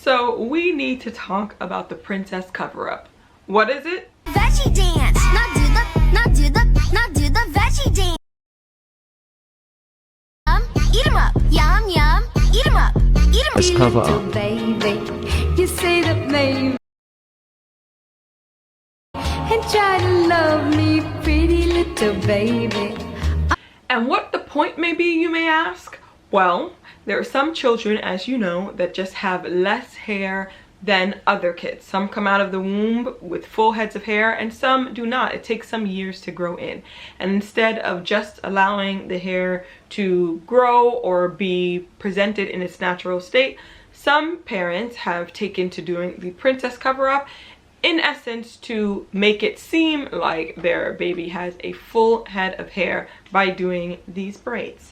So we need to talk about the princess cover-up. What is it? Veggie dance. Not do the veggie dance. Eat 'em up. Yum yum. Eat 'em up. Eat 'em up. Let's cover up. Baby, you say that maybe and try to love me, pretty little baby. And what the point may be, you may ask? Well, there are some children, as you know, that just have less hair than other kids. Some come out of the womb with full heads of hair and some do not. It takes some years to grow in. And instead of just allowing the hair to grow or be presented in its natural state, some parents have taken to doing the princess cover-up, in essence to make it seem like their baby has a full head of hair by doing these braids.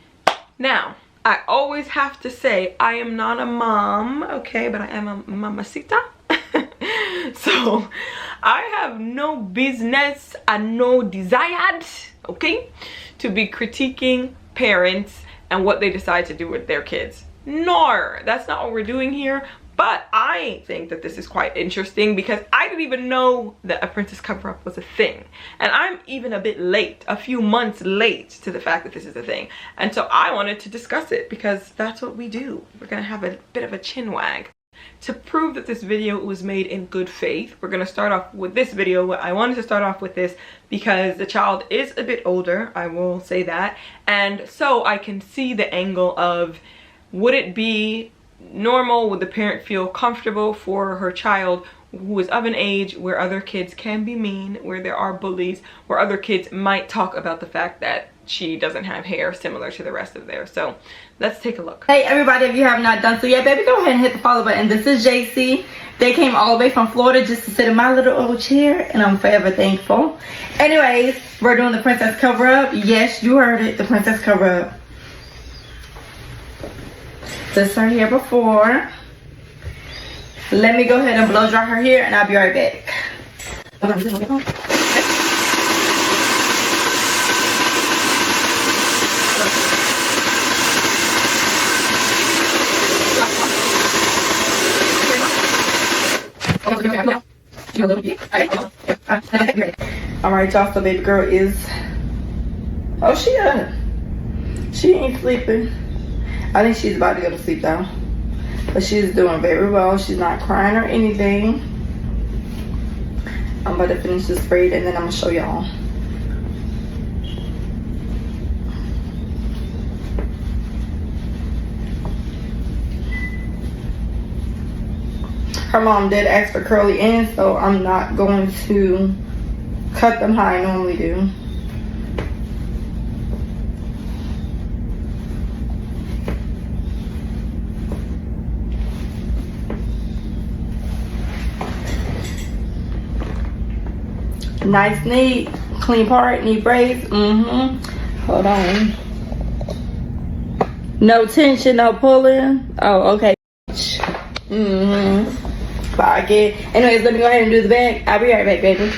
Now, I always have to say I am not a mom, okay, but I am a mamacita. So I have no business and no desire, okay, to be critiquing parents and what they decide to do with their kids. No, that's not what we're doing here. But I think that this is quite interesting because I didn't even know that a princess cover-up was a thing. And I'm even a bit late, a few months late to the fact that this is a thing. And so I wanted to discuss it because that's what we do. We're gonna have a bit of a chin wag. To prove that this video was made in good faith, we're gonna start off with this video. I wanted to start off with this because the child is a bit older, I will say that. And so I can see the angle of, would it be normal, would the parent feel comfortable for her child who is of an age where other kids can be mean, where there are bullies, where other kids might talk about the fact that she doesn't have hair similar to the rest of theirs. So let's take a look. Hey everybody, if you have not done so yet, baby, go ahead and hit the follow button. This is JC. They came all the way from Florida just to sit in my little old chair, and I'm forever thankful. Anyways, we're doing the princess cover-up. Yes, you heard it, the princess cover-up. This her hair before. Let me go ahead and blow dry her hair and I'll be right back. Alright y'all, so baby girl is, oh, she up. She ain't sleeping. I think she's about to go to sleep though. But she's doing very well. She's not crying or anything. I'm about to finish this braid and then I'm gonna show y'all. Her mom did ask for curly ends, so I'm not going to cut them how I normally do. Nice, neat, clean part, neat braids. Hold on. No tension, no pulling. Oh, okay. Fuck it. Anyways, let me go ahead and do the back. I'll be right back, baby.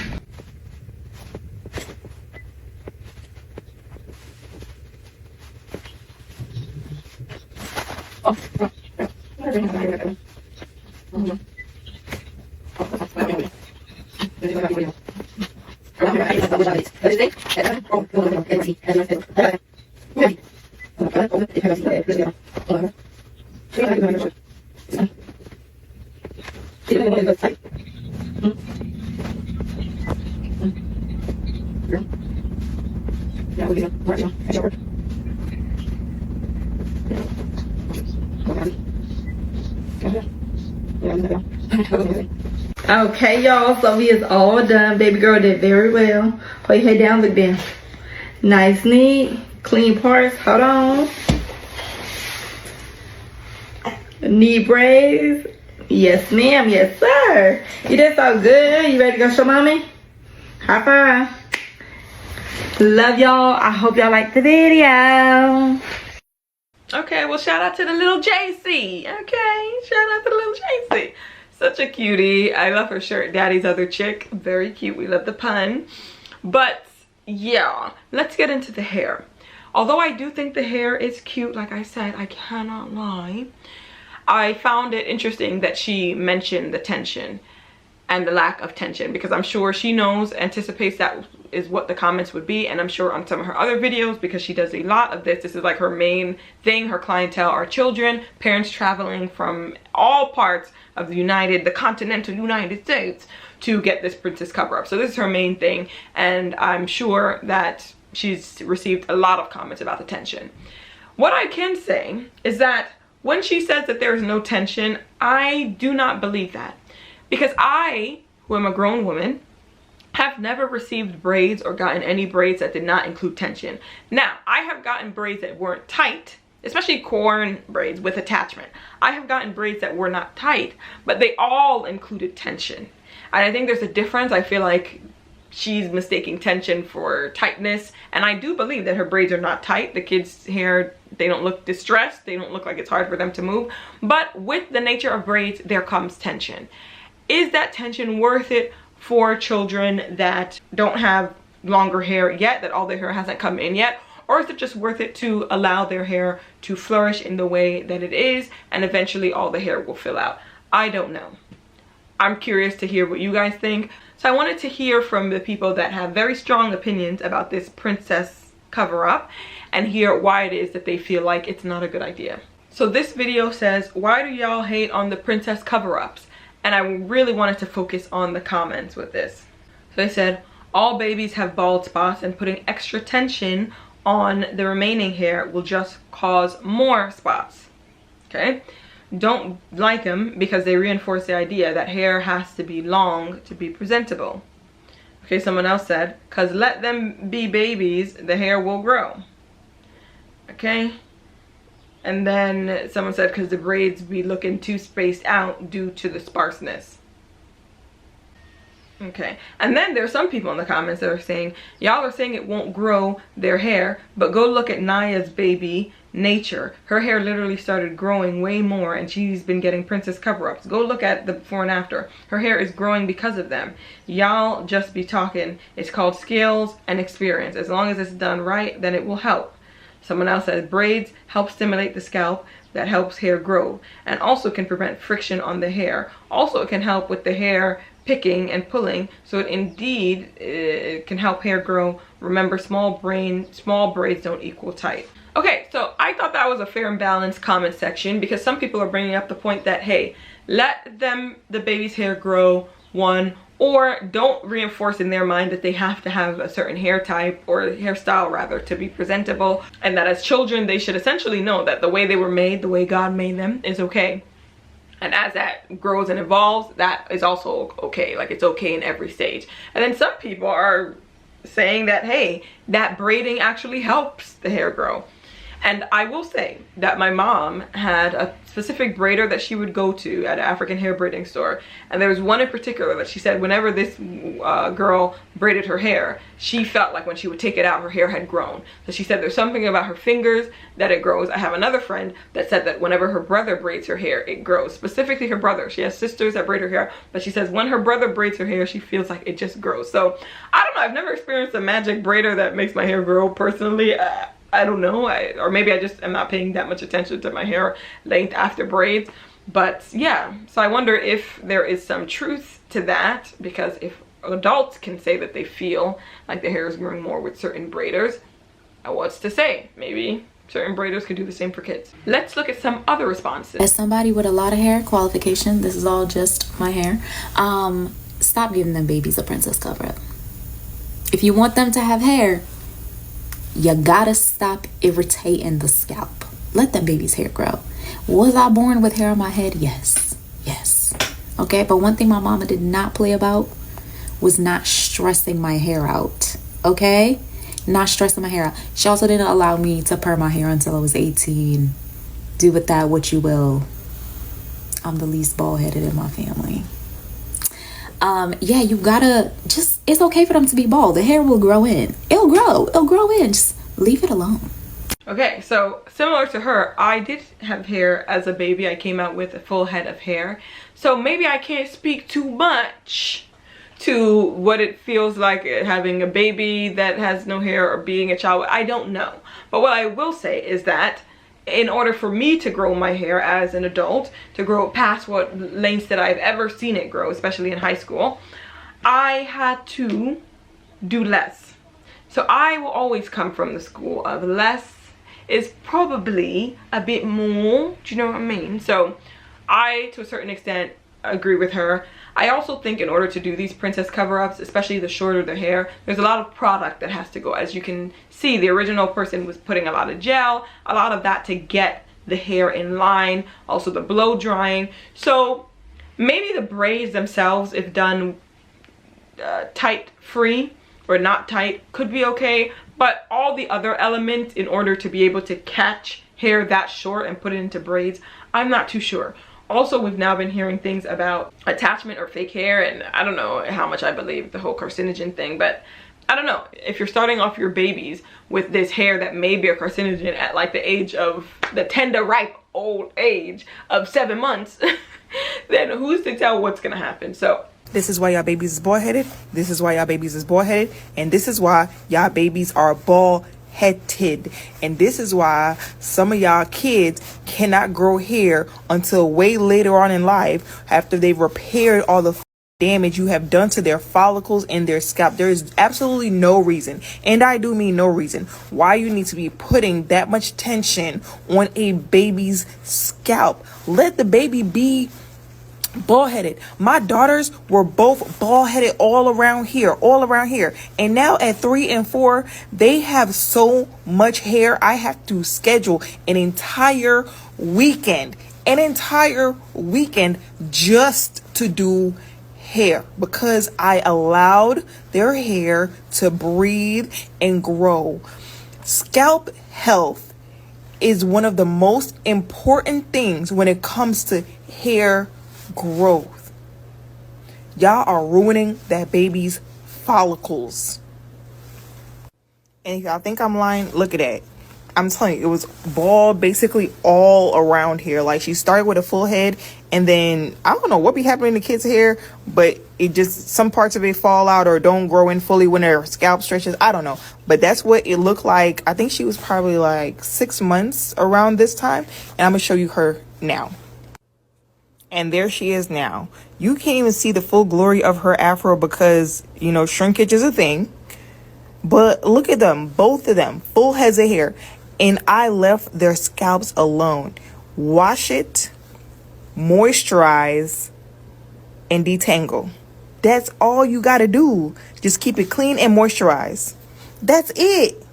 Okay, y'all, so he is all done. Baby girl did very well. Hold your head down, look down. Nice, neat, clean parts. Hold on. Knee braids. Yes, ma'am. Yes, sir. You did so good. You ready to go show mommy? High five. Love y'all. I hope y'all liked the video. Okay, well, shout out to the little JC. Okay, shout out to the little JC. Such a cutie. I love her shirt. Daddy's other chick. Very cute. We love the pun. But yeah, let's get into the hair. Although I do think the hair is cute, like I said, I cannot lie. I found it interesting that she mentioned the tension and the lack of tension, because I'm sure she anticipates that is what the comments would be. And I'm sure on some of her other videos, because she does a lot of this is like her main thing. Her clientele are children, parents traveling from all parts of the continental United States to get this princess cover up. So this is her main thing, and I'm sure that she's received a lot of comments about the tension. What I can say is that when she says that there is no tension, I do not believe that. Because I, who am a grown woman, have never received braids or gotten any braids that did not include tension. Now, I have gotten braids that weren't tight, especially corn braids with attachment. I have gotten braids that were not tight, but they all included tension. And I think there's a difference. I feel like she's mistaking tension for tightness, and I do believe that her braids are not tight. The kids' hair, they don't look distressed, they don't look like it's hard for them to move, but with the nature of braids there comes tension. Is that tension worth it for children that don't have longer hair yet, that all their hair hasn't come in yet? Or is it just worth it to allow their hair to flourish in the way that it is, and eventually all the hair will fill out? I don't know. I'm curious to hear what you guys think. So I wanted to hear from the people that have very strong opinions about this princess cover up, and hear why it is that they feel like it's not a good idea. So this video says, why do y'all hate on the princess cover-ups? And I really wanted to focus on the comments with this. So they said, all babies have bald spots, and putting extra tension on the remaining hair will just cause more spots. Okay? Don't like them because they reinforce the idea that hair has to be long to be presentable. Okay, someone else said, cause let them be babies, the hair will grow. Okay? And then someone said, because the braids be looking too spaced out due to the sparseness. Okay, and then there's some people in the comments that are saying, y'all are saying it won't grow their hair, but go look at Naya's baby, Nature. Her hair literally started growing way more, and she's been getting princess cover-ups. Go look at the before and after. Her hair is growing because of them. Y'all just be talking. It's called skills and experience. As long as it's done right, then it will help. Someone else says, braids help stimulate the scalp. That helps hair grow, and also can prevent friction on the hair. Also, it can help with the hair picking and pulling, so it can help hair grow. Remember, small braids don't equal tight. Okay, so I thought that was a fair and balanced comment section, because some people are bringing up the point that, hey, let the baby's hair grow, one, or don't reinforce in their mind that they have to have a certain hair type or hairstyle rather to be presentable, and that as children they should essentially know that the way they were made, the way God made them, is okay. And as that grows and evolves, that is also okay. Like, it's okay in every stage. And then some people are saying that, hey, that braiding actually helps the hair grow. And I will say that my mom had a specific braider that she would go to at an African hair braiding store. And there was one in particular that she said whenever this girl braided her hair, she felt like when she would take it out, her hair had grown. So she said there's something about her fingers that it grows. I have another friend that said that whenever her brother braids her hair, it grows. Specifically her brother. She has sisters that braid her hair, but she says when her brother braids her hair, she feels like it just grows. So I don't know. I've never experienced a magic braider that makes my hair grow personally. I don't know, or maybe I just am not paying that much attention to my hair length after braids. But yeah, so I wonder if there is some truth to that, because if adults can say that they feel like their hair is growing more with certain braiders, what's to say? Maybe certain braiders could do the same for kids. Let's look at some other responses. As somebody with a lot of hair qualification, this is all just my hair, stop giving them babies a princess cover-up. If you want them to have hair, you gotta stop irritating the scalp. Let that baby's hair grow. Was I born with hair on my head? Yes. Okay, but one thing my mama did not play about was not stressing my hair out. Okay, not stressing my hair out. She also didn't allow me to perm my hair until I was 18. Do with that what you will. I'm the least bald-headed in my family. Yeah, you gotta just, it's okay for them to be bald. The hair will grow in. It'll grow in. Just leave it alone. Okay, so similar to her, I did have hair as a baby. I came out with a full head of hair. So maybe I can't speak too much to what it feels like having a baby that has no hair or being a child. I don't know. But what I will say is that in order for me to grow my hair as an adult, to grow it past what lengths that I've ever seen it grow, especially in high school, I had to do less. So I will always come from the school of less is probably a bit more, do you know what I mean? So I, to a certain extent, agree with her. I also think in order to do these princess cover-ups, especially the shorter the hair, there's a lot of product that has to go. As you can see, the original person was putting a lot of gel, a lot of that to get the hair in line, also the blow drying. So maybe the braids themselves, if done tight free or not tight, could be okay, but all the other elements in order to be able to catch hair that short and put it into braids, I'm not too sure. Also, we've now been hearing things about attachment or fake hair, and I don't know how much I believe the whole carcinogen thing, but I don't know. If you're starting off your babies with this hair that may be a carcinogen at like the age of the tender ripe old age of 7 months, then who's to tell what's gonna happen? So this is why y'all babies is bald-headed. This is why y'all babies is bald-headed. And this is why y'all babies are bald-headed. And this is why some of y'all kids cannot grow hair until way later on in life, after they've repaired all the damage you have done to their follicles and their scalp. There is absolutely no reason, and I do mean no reason, why you need to be putting that much tension on a baby's scalp. Let the baby be bald-headed. My daughters were both bald-headed all around here, and now at 3 and 4 they have so much hair. I have to schedule an entire weekend just to do hair, because I allowed their hair to breathe and grow. Scalp health is one of the most important things when it comes to hair growth. Y'all are ruining that baby's follicles. And if y'all think I'm lying, look at that. I'm telling you, it was bald basically all around here. Like, she started with a full head, and then I don't know what be happening to kids' hair, but it just, some parts of it fall out or don't grow in fully when their scalp stretches. I don't know, but that's what it looked like. I think she was probably like 6 months around this time, and I'm gonna show you her now. And there she is now. You can't even see the full glory of her afro because, you know, shrinkage is a thing. But look at them, both of them, full heads of hair. And I left their scalps alone. Wash it, moisturize, and detangle. That's all you gotta do. Just keep it clean and moisturize. That's it.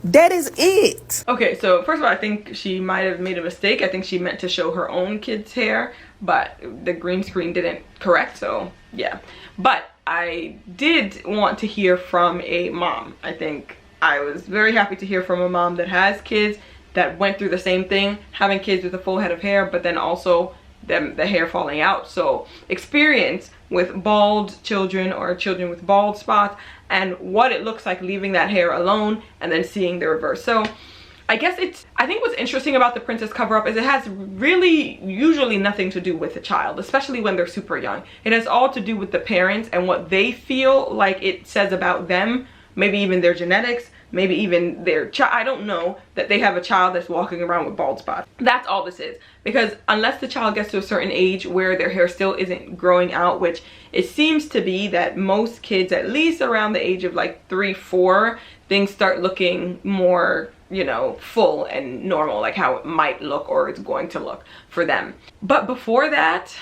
That is it. okay, so first of all, I think she might have made a mistake. I think she meant to show her own kid's hair, but the green screen didn't correct, so yeah. But I did want to hear from a mom. I think I was very happy to hear from a mom that has kids that went through the same thing, having kids with a full head of hair, but then also the hair falling out. So experience with bald children or children with bald spots and what it looks like leaving that hair alone and then seeing the reverse. So I think what's interesting about the princess cover-up is it has really usually nothing to do with the child, especially when they're super young. It has all to do with the parents and what they feel like it says about them, maybe even their genetics, maybe even their child. I don't know that they have a child that's walking around with bald spots. That's all this is. Because unless the child gets to a certain age where their hair still isn't growing out, which it seems to be that most kids, at least around the age of like 3, 4, things start looking more, you know, full and normal, like how it might look or it's going to look for them. But before that,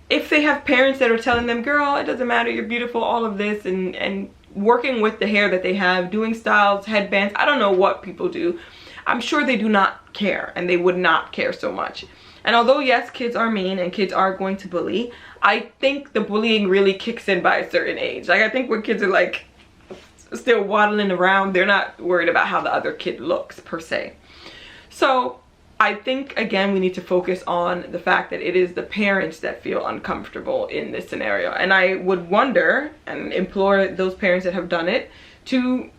if they have parents that are telling them, girl, it doesn't matter, you're beautiful, all of this, and working with the hair that they have, doing styles, headbands, I don't know what people do. I'm sure they do not care, and they would not care so much. And although yes, kids are mean and kids are going to bully, I think the bullying really kicks in by a certain age. Like, I think when kids are like still waddling around, they're not worried about how the other kid looks per se. So I think, again, we need to focus on the fact that it is the parents that feel uncomfortable in this scenario. And I would wonder and implore those parents that have done it to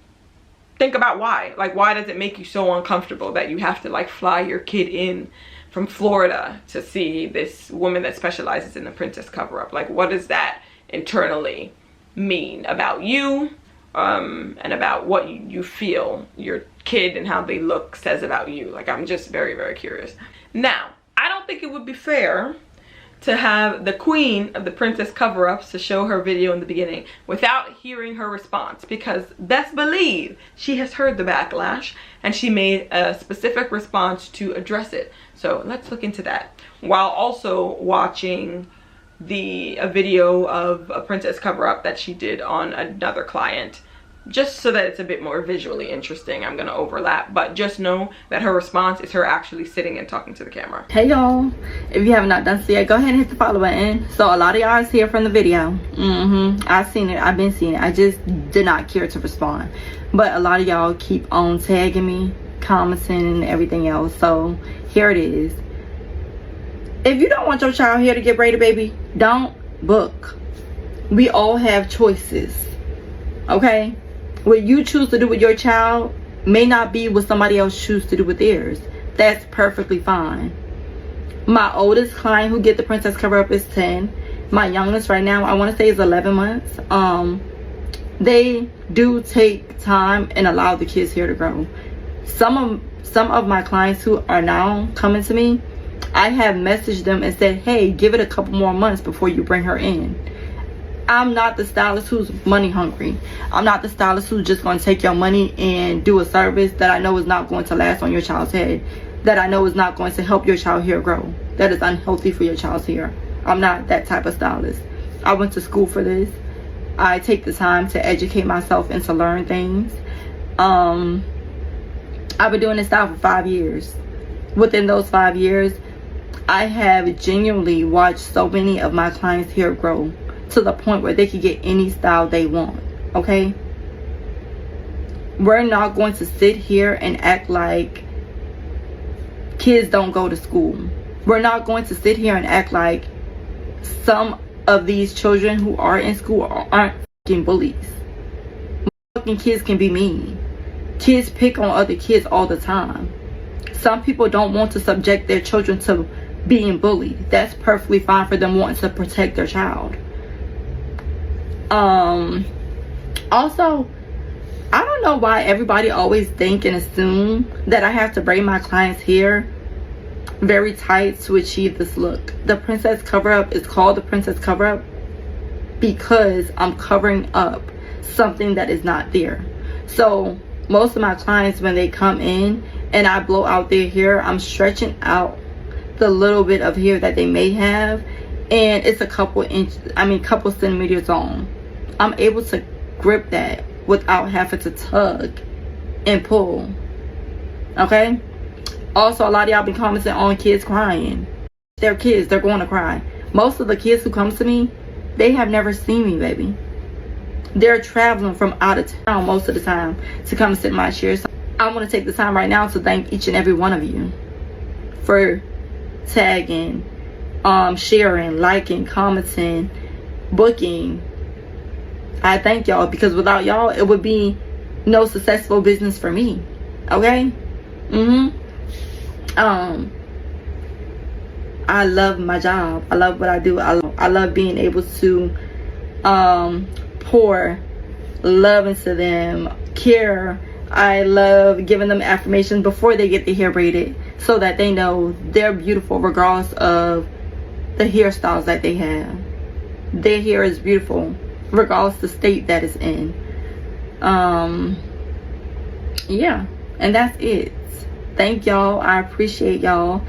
think about why. Like, why does it make you so uncomfortable that you have to like fly your kid in from Florida to see this woman that specializes in the princess cover-up? Like, what does that internally mean about you and about what you feel your kid and how they look says about you. Like, I'm just very, very curious. Now, I don't think it would be fair to have the queen of the princess cover-ups to show her video in the beginning without hearing her response, because best believe she has heard the backlash and she made a specific response to address it. So let's look into that while also watching a video of a princess cover-up that she did on another client, just so that it's a bit more visually interesting. I'm gonna overlap, but just know that her response is her actually sitting and talking to the camera. Hey y'all, if you have not done so yet, go ahead and hit the follow button. So a lot of y'all is here from the video. I've seen it, I've been seeing it. I just did not care to respond, but a lot of y'all keep on tagging me, commenting and everything else. So here it is. If you don't want your child here to get braided, baby, don't book. We all have choices, okay? What you choose to do with your child may not be what somebody else chooses to do with theirs. That's perfectly fine. My oldest client who get the princess cover-up is 10. My youngest right now, I want to say, is 11 months. They do take time and allow the kids here to grow. Some of my clients who are now coming to me, I have messaged them and said, hey, give it a couple more months before you bring her in. I'm not the stylist who's money hungry. I'm not the stylist who's just going to take your money and do a service that I know is not going to last on your child's head, that I know is not going to help your child hair grow, that is unhealthy for your child's hair. I'm not that type of stylist. I went to school for this. I take the time to educate myself and to learn things. I've been doing this style for 5 years. Within those 5 years, I have genuinely watched so many of my clients' hair grow to the point where they can get any style they want, okay? We're not going to sit here and act like kids don't go to school. We're not going to sit here and act like some of these children who are in school aren't fucking bullies. Fucking kids can be mean. Kids pick on other kids all the time. Some people don't want to subject their children to being bullied. That's perfectly fine for them wanting to protect their child. Also, I don't know why everybody always think and assume that I have to braid my clients' hair very tight to achieve this look. The princess cover-up is called the princess cover-up because I'm covering up something that is not there. So most of my clients, when they come in and I blow out their hair, I'm stretching out the little bit of hair that they may have, and it's a couple centimeters long. I'm able to grip that without having to tug and pull, okay? Also, a lot of y'all been commenting on kids crying. They're kids, they're going to cry. Most of the kids who come to me, they have never seen me, baby. They're traveling from out of town most of the time to come sit in my chair. So I want to take the time right now to thank each and every one of you for tagging, sharing, liking, commenting, booking. I thank y'all, because without y'all it would be no successful business for me, okay? I love my job. I love what I do. I love being able to pour love into them, care. I love giving them affirmations before they get their hair braided, so that they know they're beautiful regardless of the hairstyles that they have. Their hair is beautiful regardless of the state that it's in. Yeah, and that's it. Thank y'all. I appreciate y'all.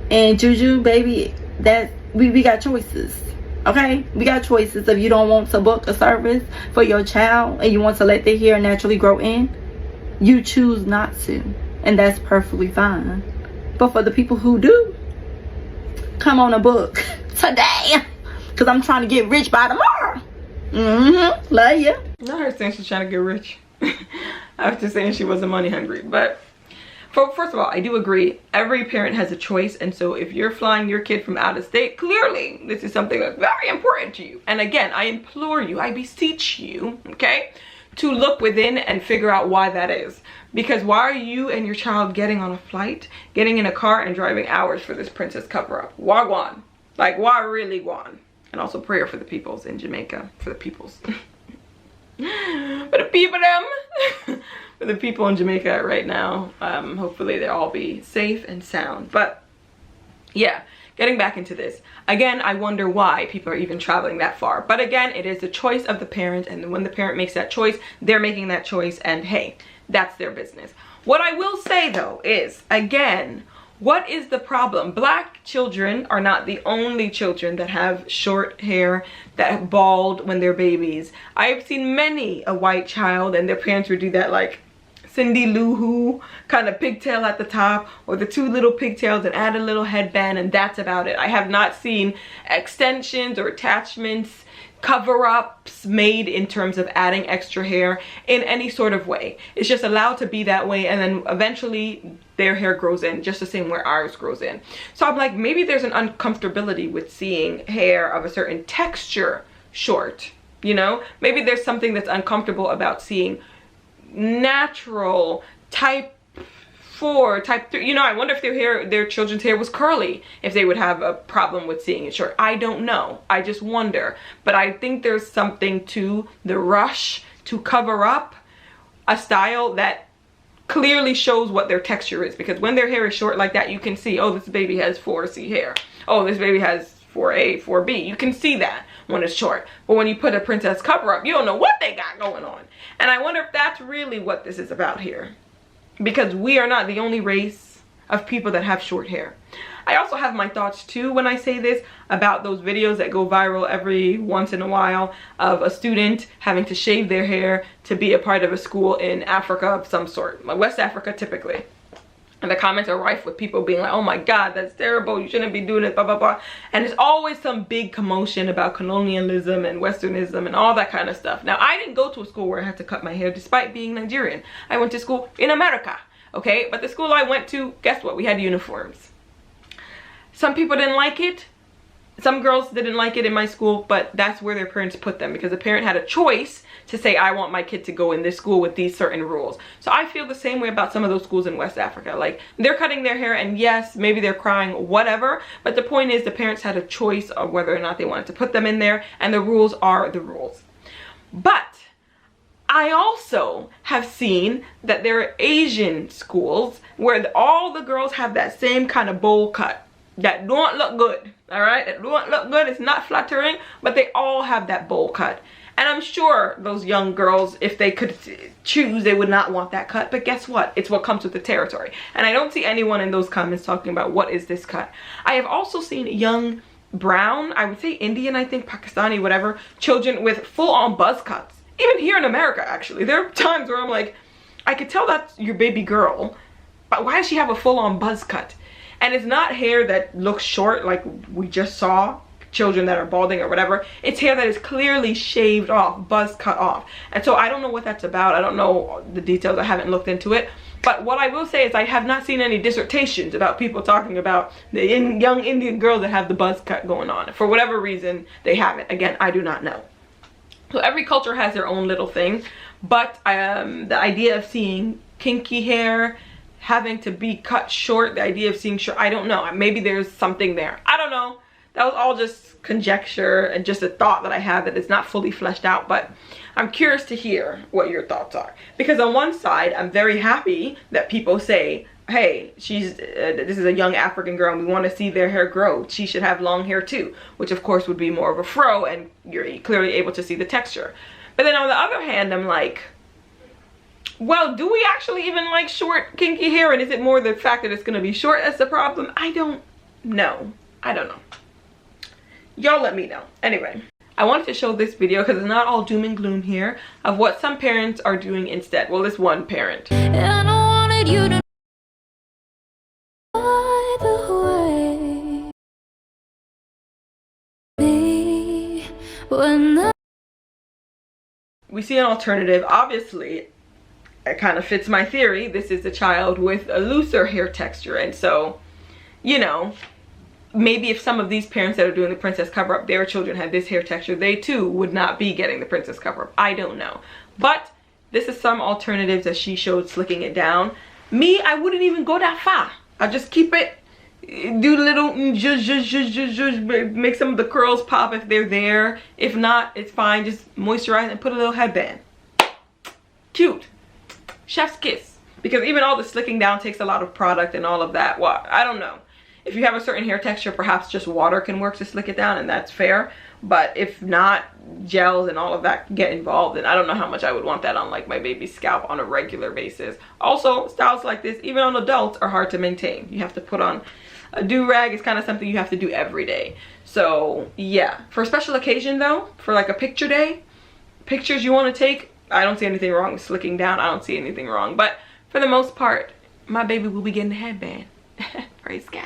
And Juju, baby, that we got choices, okay? We got choices. If you don't want to book a service for your child and you want to let their hair naturally grow in, you choose not to, and that's perfectly fine. But for the people who do, come on a book today, because I'm trying to get rich by tomorrow. Love you. I heard saying she's trying to get rich. I was just saying she wasn't money hungry. But first of all, I do agree. Every parent has a choice. And so if you're flying your kid from out of state, clearly this is something that's very important to you. And again, I implore you, I beseech you, okay, to look within and figure out why that is. Because why are you and your child getting on a flight, getting in a car and driving hours for this princess cover-up? Wagwan. Like, why really won? And also prayer for the peoples in Jamaica, for the peoples. For the people them. For the people in Jamaica right now. Hopefully they'll all be safe and sound. But yeah, getting back into this. Again, I wonder why people are even traveling that far. But again, it is the choice of the parent, and when the parent makes that choice, they're making that choice, and hey, that's their business. What I will say though is, again, what is the problem? Black children are not the only children that have short hair, that have bald when they're babies. I've seen many a white child and their parents would do that like Cindy Lou Who kind of pigtail at the top, or the two little pigtails and add a little headband, and that's about it. I have not seen extensions or attachments, cover-ups made in terms of adding extra hair in any sort of way. It's just allowed to be that way, and then eventually their hair grows in just the same way ours grows in. So I'm like, maybe there's an uncomfortability with seeing hair of a certain texture short, you know? Maybe there's something that's uncomfortable about seeing natural type 4, type 3, you know. I wonder if their children's hair was curly, if they would have a problem with seeing it short. I don't know, I just wonder. But I think there's something to the rush to cover up a style that clearly shows what their texture is, because when their hair is short like that, you can see, oh, this baby has 4C hair, oh, this baby has 4A, 4B. You can see that when it's short. But when you put a princess cover up, you don't know what they got going on. And I wonder if that's really what this is about here, because we are not the only race of people that have short hair. I also have my thoughts too when I say this about those videos that go viral every once in a while of a student having to shave their hair to be a part of a school in Africa of some sort, West Africa typically. And the comments are rife with people being like, oh my God, that's terrible, you shouldn't be doing it, blah, blah, blah. And it's always some big commotion about colonialism and Westernism and all that kind of stuff. Now, I didn't go to a school where I had to cut my hair despite being Nigerian. I went to school in America, okay? But the school I went to, guess what? We had uniforms. Some people didn't like it. Some girls didn't like it in my school, but that's where their parents put them, because the parent had a choice to say, I want my kid to go in this school with these certain rules. So I feel the same way about some of those schools in West Africa. Like, they're cutting their hair, and yes, maybe they're crying, whatever, but the point is the parents had a choice of whether or not they wanted to put them in there, and the rules are the rules. But I also have seen that there are Asian schools where all the girls have that same kind of bowl cut that don't look good, all right? It don't look good, it's not flattering, but they all have that bowl cut. And I'm sure those young girls, if they could choose, they would not want that cut. But guess what? It's what comes with the territory. And I don't see anyone in those comments talking about what is this cut. I have also seen young brown, I would say Indian, I think, Pakistani, whatever, children with full-on buzz cuts. Even here in America, actually. There are times where I'm like, I could tell that's your baby girl, but why does she have a full-on buzz cut? And it's not hair that looks short like we just saw, children that are balding or whatever. It's hair that is clearly shaved off, buzz cut off. And so I don't know what that's about. I don't know the details. I haven't looked into it. But what I will say is I have not seen any dissertations about people talking about the young Indian girls that have the buzz cut going on. For whatever reason, they haven't. Again, I do not know. So every culture has their own little thing. But the idea of seeing kinky hair having to be cut short, the idea of seeing short, I don't know. Maybe there's something there. I don't know. That was all just conjecture and just a thought that I had that is not fully fleshed out, but I'm curious to hear what your thoughts are. Because on one side, I'm very happy that people say, hey, this is a young African girl and we want to see their hair grow. She should have long hair too, which of course would be more of a fro and you're clearly able to see the texture. But then on the other hand, I'm like, well, do we actually even like short, kinky hair? And is it more the fact that it's going to be short that's the problem? I don't know. I don't know. Y'all let me know. Anyway, I wanted to show this video because it's not all doom and gloom here of what some parents are doing instead. Well, this one parent. And I wanted you to by the way. When We see an alternative. Obviously, it kind of fits my theory. This is a child with a looser hair texture. And so, you know, maybe if some of these parents that are doing the princess cover up, their children had this hair texture, they too would not be getting the princess cover up. I don't know. But this is some alternatives that she showed slicking it down. Me, I wouldn't even go that far. I'll just keep it, do the little, make some of the curls pop if they're there. If not, it's fine. Just moisturize and put a little headband. Cute. Chef's kiss. Because even all the slicking down takes a lot of product and all of that. Well, I don't know. If you have a certain hair texture, perhaps just water can work to slick it down, and that's fair. But if not, gels and all of that get involved, and I don't know how much I would want that on like my baby's scalp on a regular basis. Also, styles like this, even on adults, are hard to maintain. You have to put on a do-rag. It's kind of something you have to do every day. So yeah, for a special occasion though, for like a picture day, pictures you want to take, I don't see anything wrong with slicking down. I don't see anything wrong. But for the most part, my baby will be getting a headband. Praise God.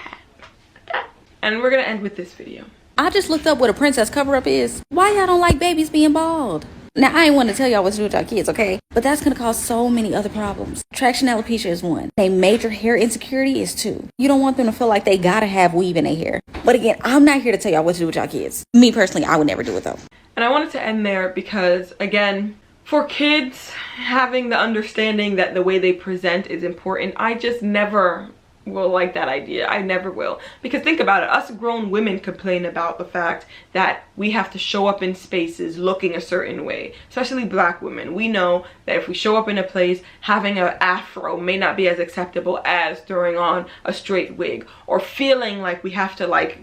And we're gonna end with this video. I just looked up what a princess cover-up is. Why y'all don't like babies being bald? Now, I ain't want to tell y'all what to do with y'all kids, okay? But that's going to cause so many other problems. Traction alopecia is one. A major hair insecurity is two. You don't want them to feel like they gotta have weave in their hair. But again, I'm not here to tell y'all what to do with y'all kids. Me personally, I would never do it though. And I wanted to end there because, again, for kids, having the understanding that the way they present is important, I just never will like that idea. I never will. Because think about it, us grown women complain about the fact that we have to show up in spaces looking a certain way, especially black women. We know that if we show up in a place, having an afro may not be as acceptable as throwing on a straight wig, or feeling like we have to like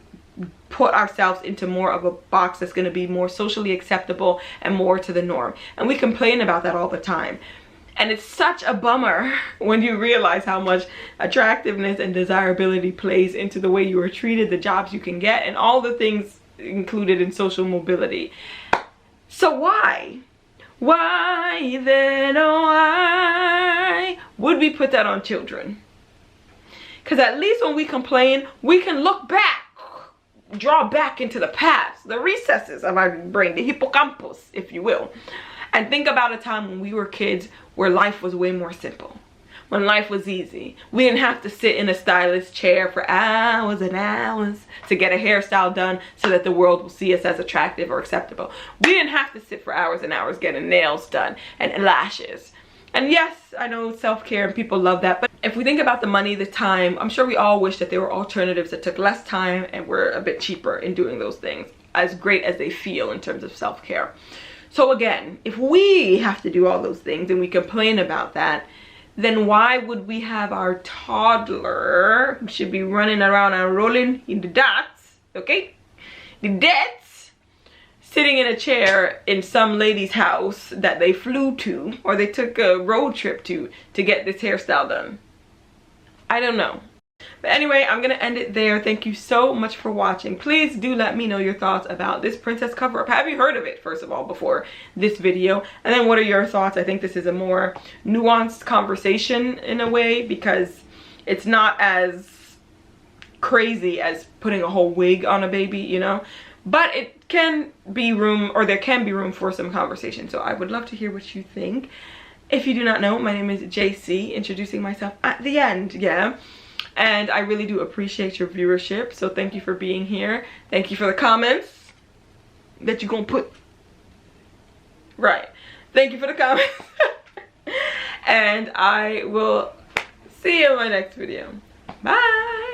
put ourselves into more of a box that's going to be more socially acceptable and more to the norm. And we complain about that all the time. And it's such a bummer when you realize how much attractiveness and desirability plays into the way you are treated, the jobs you can get, and all the things included in social mobility. So why then, oh why would we put that on children? Because at least when we complain, we can look back, draw back into the past, the recesses of our brain, the hippocampus, if you will. And think about a time when we were kids where life was way more simple. When life was easy. We didn't have to sit in a stylist chair for hours and hours to get a hairstyle done so that the world will see us as attractive or acceptable. We didn't have to sit for hours and hours getting nails done and lashes. And yes, I know self-care and people love that. But if we think about the money, the time, I'm sure we all wish that there were alternatives that took less time and were a bit cheaper in doing those things, as great as they feel in terms of self-care. So again, if we have to do all those things and we complain about that, then why would we have our toddler, who should be running around and rolling in the dots, okay? The dots, sitting in a chair in some lady's house that they flew to or they took a road trip to get this hairstyle done? I don't know. But anyway, I'm gonna end it there. Thank you so much for watching. Please do let me know your thoughts about this princess cover-up. Have you heard of it, first of all, before this video? And then what are your thoughts? I think this is a more nuanced conversation in a way, because it's not as crazy as putting a whole wig on a baby, you know? But it can be room, or there can be room for some conversation. So I would love to hear what you think. If you do not know, my name is JC, introducing myself at the end, yeah? And I really do appreciate your viewership, so thank you for being here. Thank you for the comments that you're gonna put. Right. Thank you for the comments. And I will see you in my next video. Bye.